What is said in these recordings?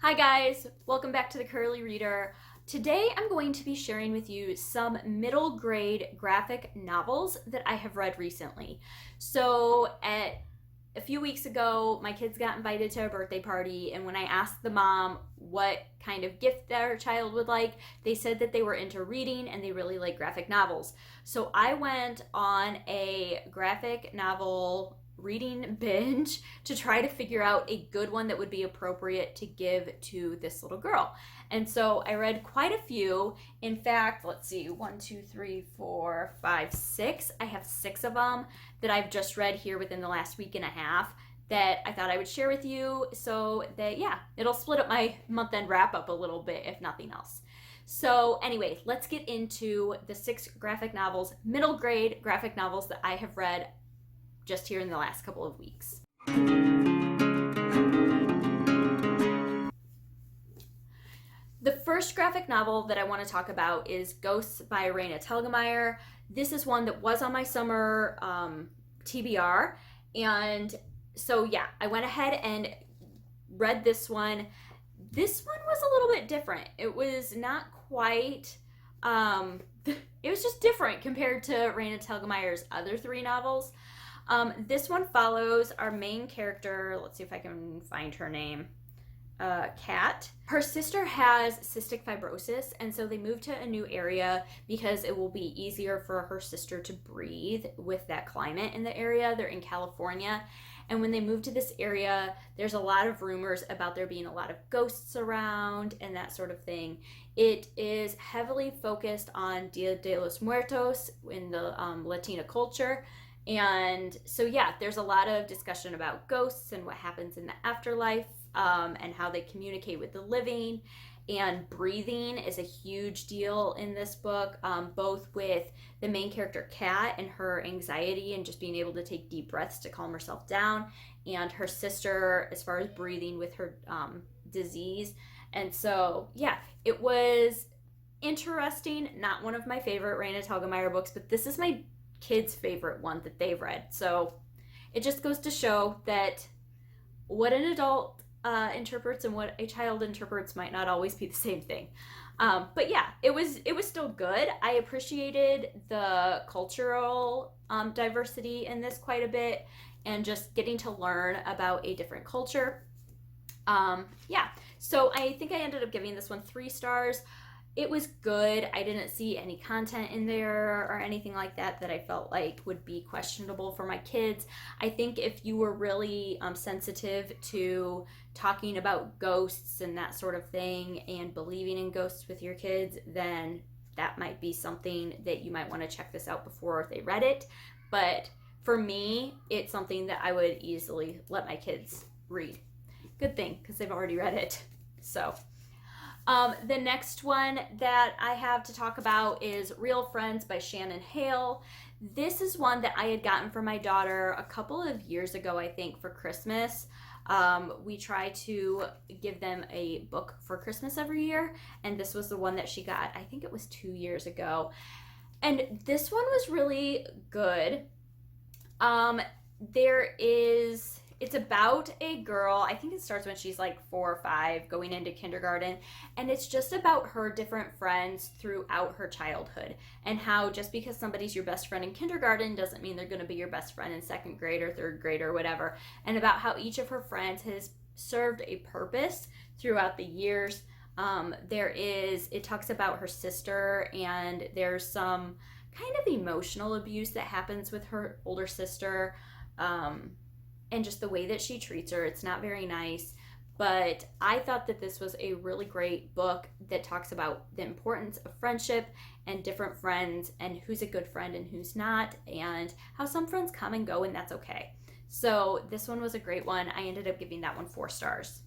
Hi guys, welcome back to the Curly Reader. Today I'm going to be sharing with you some middle grade graphic novels that I have read recently. A few weeks ago, my kids got invited to a birthday party, and when I asked the mom what kind of gift their child would like, they said that they were into reading and they really like graphic novels. So I went on a graphic novel reading binge to try to figure out a good one that would be appropriate to give to this little girl. And so I read quite a few. In fact, let's see, 1, 2, 3, 4, 5, 6. I have 6 of them that I've just read here within the last week and a half that I thought I would share with you so that, it'll split up my month end wrap up a little bit, if nothing else. So, anyway, let's get into the 6 graphic novels, middle grade graphic novels that I have read just here in the last couple of weeks. The first graphic novel that I want to talk about is Ghosts by Raina Telgemeier. This is one that was on my summer TBR, and so I went ahead and read this one. This one was a little bit different. It was not quite it was just different compared to Raina Telgemeier's other 3 novels. This one follows our main character. Let's see if I can find her name. Kat. Her sister has cystic fibrosis, and so they moved to a new area because it will be easier for her sister to breathe with that climate in the area. They're in California, and when they moved to this area, there's a lot of rumors about there being a lot of ghosts around and that sort of thing. It is heavily focused on Dia de los Muertos in the Latina culture. And so, there's a lot of discussion about ghosts and what happens in the afterlife, and how they communicate with the living. And breathing is a huge deal in this book, both with the main character, Kat, and her anxiety and just being able to take deep breaths to calm herself down, and her sister as far as breathing with her disease. And so, it was interesting. Not one of my favorite Raina Telgemeier books, but this is my kids' favorite one that they've read. So it just goes to show that what an adult interprets and what a child interprets might not always be the same thing. But it was still good. I appreciated the cultural diversity in this quite a bit, and just getting to learn about a different culture. So I think I ended up giving this one 3 stars. It was good. I didn't see any content in there or anything like that that I felt like would be questionable for my kids. I think if you were really sensitive to talking about ghosts and that sort of thing and believing in ghosts with your kids, then that might be something that you might want to check this out before they read it. But for me, it's something that I would easily let my kids read. Good thing, because they've already read it. So the next one that I have to talk about is Real Friends by Shannon Hale. This is one that I had gotten for my daughter a couple of years ago, I think, for Christmas. We try to give them a book for Christmas every year, and this was the one that she got, I think it was 2 years ago. And this one was really good. It's about a girl, I think it starts when she's like 4 or 5, going into kindergarten, and it's just about her different friends throughout her childhood, and how just because somebody's your best friend in kindergarten doesn't mean they're going to be your best friend in 2nd grade or 3rd grade or whatever, and about how each of her friends has served a purpose throughout the years. It talks about her sister, and there's some kind of emotional abuse that happens with her older sister, and just the way that she treats her. It's not very nice. But I thought that this was a really great book that talks about the importance of friendship and different friends, and who's a good friend and who's not, and how some friends come and go, and that's okay. So this one was a great one. I ended up giving that one 4 stars.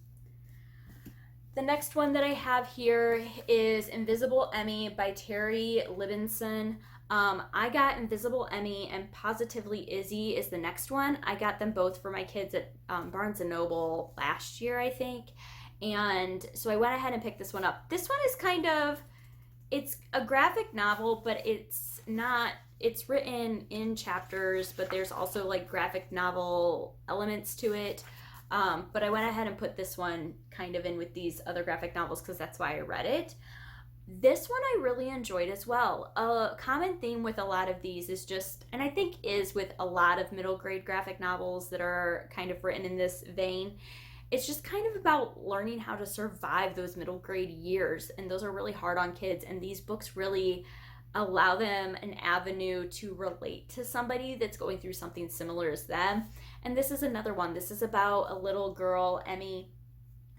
The next one that I have here is Invisible Emmy by Terry Libinson. I got Invisible Emmy and Positively Izzy is the next one. I got them both for my kids at Barnes & Noble last year, I think. And so I went ahead and picked this one up. This one is it's a graphic novel, but it's written in chapters, but there's also like graphic novel elements to it. But I went ahead and put this one kind of in with these other graphic novels because that's why I read it. This one I really enjoyed as well. A common theme with a lot of these is just, and I think is with a lot of middle grade graphic novels that are kind of written in this vein, it's just kind of about learning how to survive those middle grade years. And those are really hard on kids. And these books really allow them an avenue to relate to somebody that's going through something similar as them. And this is another one. This is about a little girl, Emmy,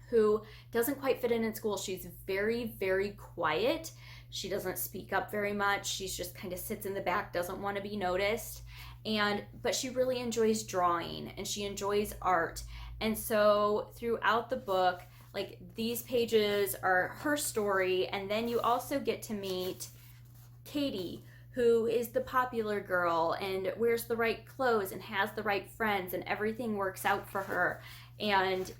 who doesn't quite fit in school. She's very, very quiet. She doesn't speak up very much. She's just kind of sits in the back, doesn't want to be noticed. But she really enjoys drawing and she enjoys art. And so throughout the book, like these pages are her story, and then you also get to meet Katie, who is the popular girl and wears the right clothes and has the right friends and everything works out for her. And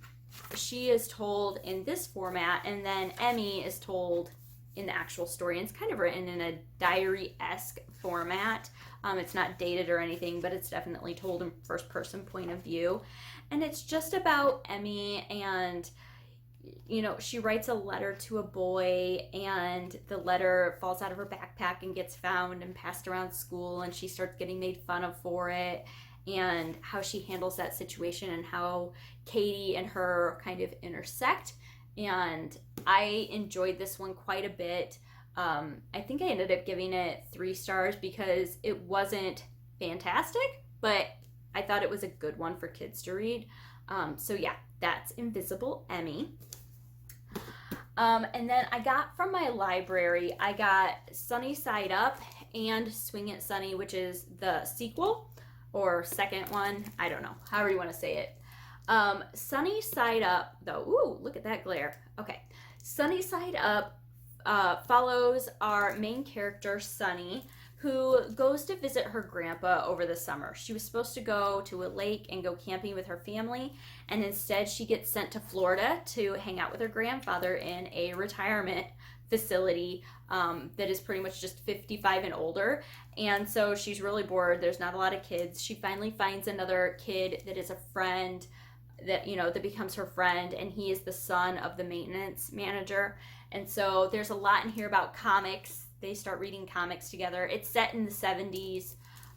she is told in this format, and then Emmy is told in the actual story. And it's kind of written in a diary-esque format. It's not dated or anything, but it's definitely told in first-person point of view. And it's just about Emmy, and she writes a letter to a boy, and the letter falls out of her backpack and gets found and passed around school, and she starts getting made fun of for it, and how she handles that situation and how Katie and her kind of intersect. And I enjoyed this one quite a bit. I think I ended up giving it 3 stars because it wasn't fantastic, but I thought it was a good one for kids to read. So yeah, that's Invisible Emmy. And then I got from my library, I got Sunnyside Up and Swing It Sunny, which is the sequel or second one. I don't know, however you want to say it. Sunnyside Up, though, ooh, look at that glare. Okay, Sunnyside Up follows our main character, Sunny, who goes to visit her grandpa over the summer. She was supposed to go to a lake and go camping with her family, and instead she gets sent to Florida to hang out with her grandfather in a retirement facility that is pretty much just 55 and older. And so she's really bored. There's not a lot of kids. She finally finds another kid that is a friend that becomes her friend, and he is the son of the maintenance manager. And so there's a lot in here about comics. They start reading comics together. It's set in the 70s,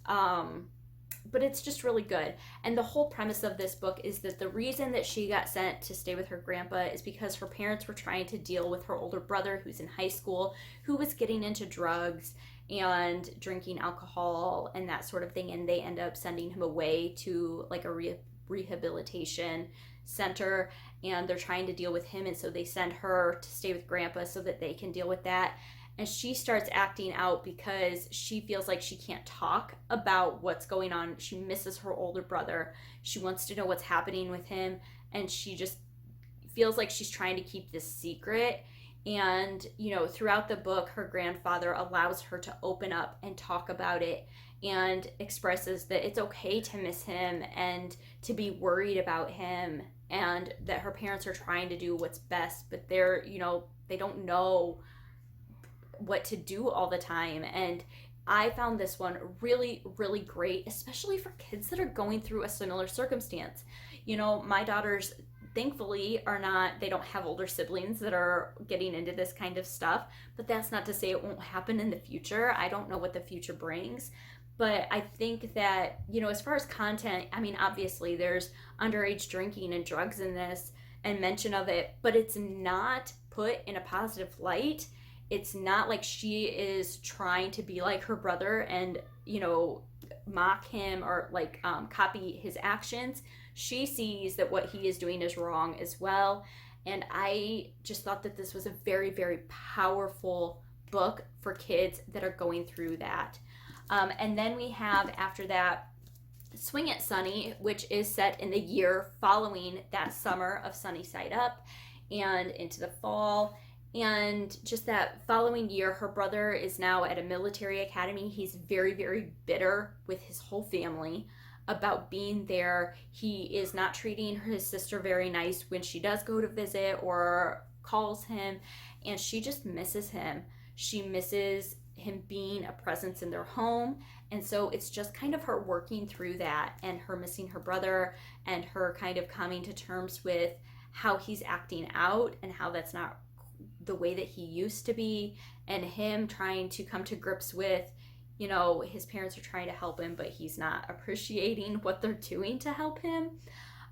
but it's just really good. And the whole premise of this book is that the reason that she got sent to stay with her grandpa is because her parents were trying to deal with her older brother, who's in high school, who was getting into drugs and drinking alcohol and that sort of thing. And they end up sending him away to like a rehabilitation center, and they're trying to deal with him. And so they send her to stay with grandpa so that they can deal with that. And she starts acting out because she feels like she can't talk about what's going on. She misses her older brother. She wants to know what's happening with him. And she just feels like she's trying to keep this secret. And, throughout the book, her grandfather allows her to open up and talk about it and expresses that it's okay to miss him and to be worried about him, and that her parents are trying to do what's best, but they don't know what to do all the time. And I found this one really, really great, especially for kids that are going through a similar circumstance. My daughters thankfully they don't have older siblings that are getting into this kind of stuff, but that's not to say it won't happen in the future. I don't know what the future brings, but I think that, as far as content, obviously there's underage drinking and drugs in this and mention of it, but it's not put in a positive light. It's not like she is trying to be like her brother and, mock him or copy his actions. She sees that what he is doing is wrong as well. And I just thought that this was a very, very powerful book for kids that are going through that. And then we have, after that, Swing It Sunny, which is set in the year following that summer of Sunnyside Up and into the fall. And just that following year, her brother is now at a military academy. He's very, very bitter with his whole family about being there. He is not treating his sister very nice when she does go to visit or calls him, and she just misses him. She misses him being a presence in their home. And so it's just kind of her working through that, and her missing her brother, and her kind of coming to terms with how he's acting out and how that's not the way that he used to be, and him trying to come to grips with, his parents are trying to help him, but he's not appreciating what they're doing to help him.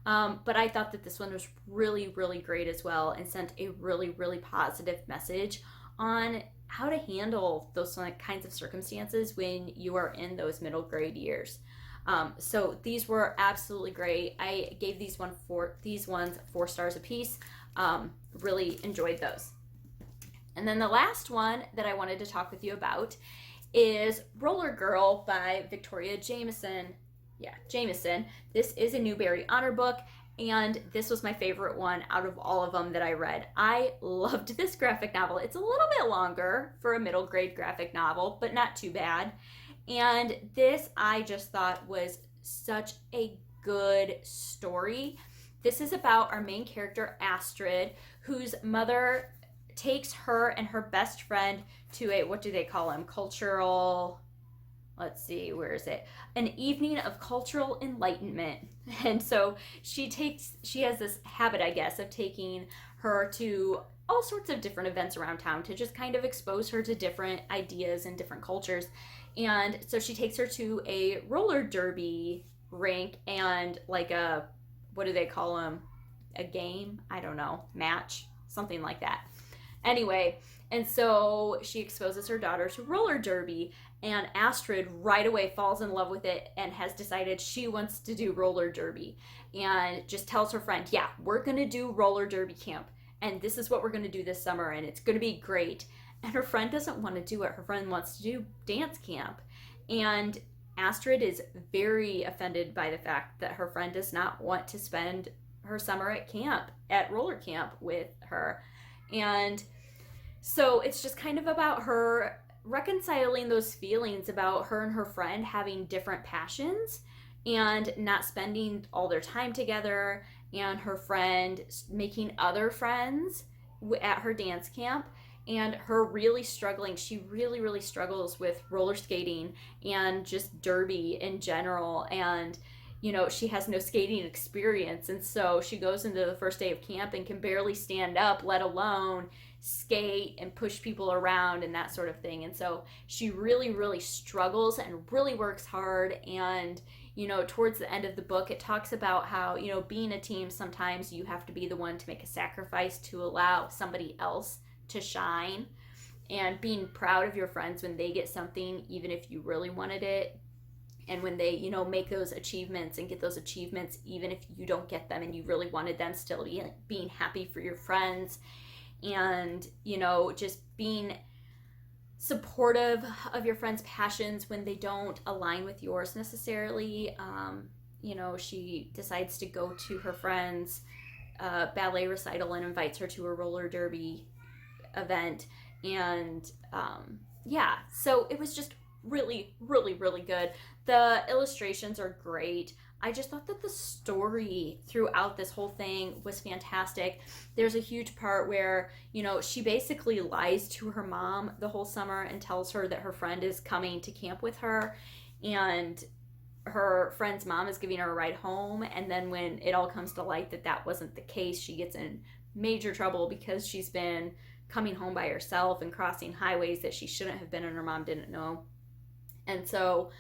But I thought that this one was really, really great as well, and sent a really, really positive message on how to handle those kinds of circumstances when you are in those middle grade years. So these were absolutely great. I gave these ones 4 stars apiece. Really enjoyed those. And then the last one that I wanted to talk with you about is Roller Girl by Victoria Jameson. Yeah, Jameson. This is a Newbery Honor book, and this was my favorite one out of all of them that I read. I loved this graphic novel. It's a little bit longer for a middle grade graphic novel, but not too bad. And this I just thought was such a good story. This is about our main character, Astrid, whose mother takes her and her best friend to a, what do they call them? Cultural, let's see, where is it? An evening of cultural enlightenment. And so she has this habit, I guess, of taking her to all sorts of different events around town to just kind of expose her to different ideas and different cultures. And so she takes her to a roller derby rink and like a, what do they call them? A game? I don't know. Match? Something like that. Anyway, and so she exposes her daughter to roller derby, and Astrid right away falls in love with it and has decided she wants to do roller derby, and just tells her friend, yeah, we're going to do roller derby camp, and this is what we're going to do this summer, and it's going to be great. And her friend doesn't want to do it. Her friend wants to do dance camp. And Astrid is very offended by the fact that her friend does not want to spend her summer at roller camp with her. And so it's just kind of about her reconciling those feelings about her and her friend having different passions and not spending all their time together, and her friend making other friends at her dance camp, and her really struggling. She really, really struggles with roller skating and just derby in general. And she has no skating experience, and so she goes into the first day of camp and can barely stand up, let alone skate and push people around and that sort of thing. And so she really, really struggles and really works hard. And towards the end of the book, it talks about how being a team, sometimes you have to be the one to make a sacrifice to allow somebody else to shine, and being proud of your friends when they get something, even if you really wanted it. And when they, make those achievements and get those achievements, even if you don't get them and you really wanted them, still being happy for your friends. And, just being supportive of your friends' passions when they don't align with yours necessarily. She decides to go to her friend's ballet recital and invites her to a roller derby event. And, so it was just really, really, really good. The illustrations are great. I just thought that the story throughout this whole thing was fantastic. There's a huge part where, she basically lies to her mom the whole summer and tells her that her friend is coming to camp with her, and her friend's mom is giving her a ride home. And then when it all comes to light that that wasn't the case, she gets in major trouble because she's been coming home by herself and crossing highways that she shouldn't have been, and her mom didn't know. And so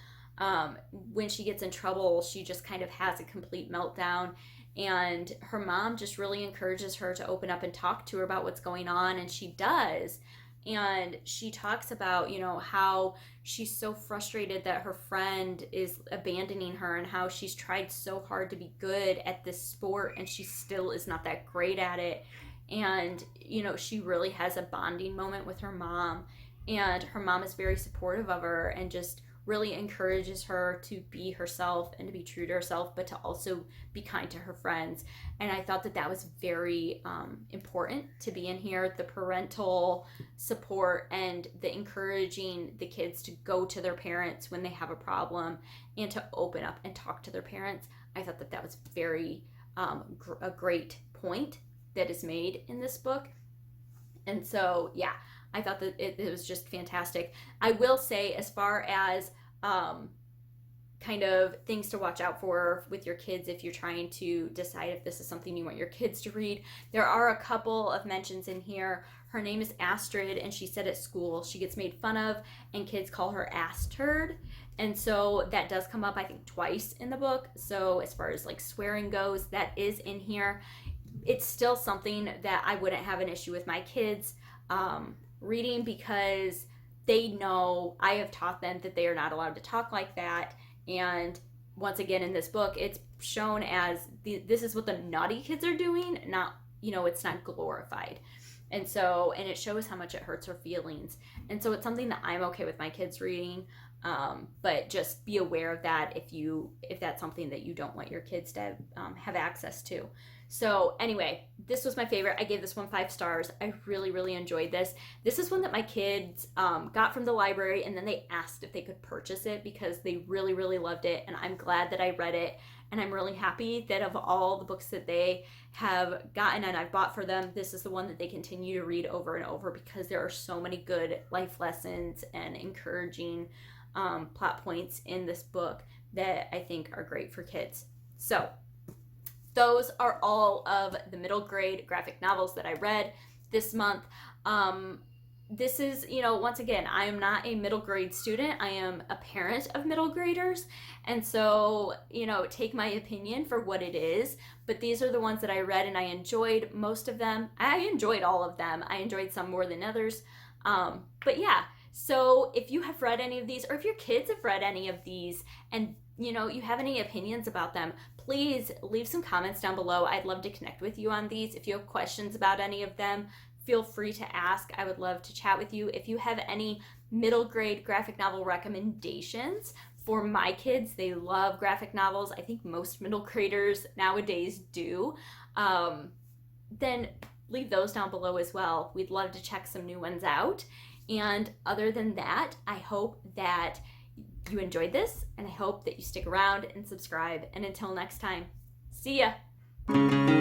when she gets in trouble, she just kind of has a complete meltdown, and her mom just really encourages her to open up and talk to her about what's going on, and she does. And she talks about, how she's so frustrated that her friend is abandoning her, and how she's tried so hard to be good at this sport and she still is not that great at it. And, she really has a bonding moment with her mom, and her mom is very supportive of her and just really encourages her to be herself and to be true to herself, but to also be kind to her friends. And I thought that that was very important to be in here. The parental support and the encouraging the kids to go to their parents when they have a problem and to open up and talk to their parents. I thought that that was very a great point that is made in this book. And so, I thought that it was just fantastic. I will say, as far as kind of things to watch out for with your kids if you're trying to decide if this is something you want your kids to read, there are a couple of mentions in here. Her name is Astrid, and she said at school she gets made fun of and kids call her ass turd. And so that does come up, I think, twice in the book. So as far as like swearing goes, that is in here. It's still something that I wouldn't have an issue with my kids reading, because they know I have taught them that they are not allowed to talk like that. And once again, in this book, it's shown as this is what the naughty kids are doing, not, it's not glorified. And so, and it shows how much it hurts her feelings. And so it's something that I'm okay with my kids reading. But just be aware of that if that's something that you don't want your kids to have access to. So anyway, this was my favorite. I gave this one 5 stars. I really, really enjoyed this. This is one that my kids got from the library, and then they asked if they could purchase it because they really, really loved it. And I'm glad that I read it. And I'm really happy that of all the books that they have gotten and I've bought for them, this is the one that they continue to read over and over, because there are so many good life lessons and encouraging plot points in this book that I think are great for kids. So those are all of the middle grade graphic novels that I read this month. This is, once again, I am not a middle grade student. I am a parent of middle graders. And so, take my opinion for what it is. But these are the ones that I read, and I enjoyed most of them. I enjoyed all of them. I enjoyed some more than others. But yeah, so if you have read any of these, or if your kids have read any of these, and you have any opinions about them, please leave some comments down below. I'd love to connect with you on these. If you have questions about any of them, feel free to ask. I would love to chat with you. If you have any middle grade graphic novel recommendations for my kids, they love graphic novels. I think most middle graders nowadays do. Then leave those down below as well. We'd love to check some new ones out. And other than that, I hope that you enjoyed this, and I hope that you stick around and subscribe. And until next time, see ya!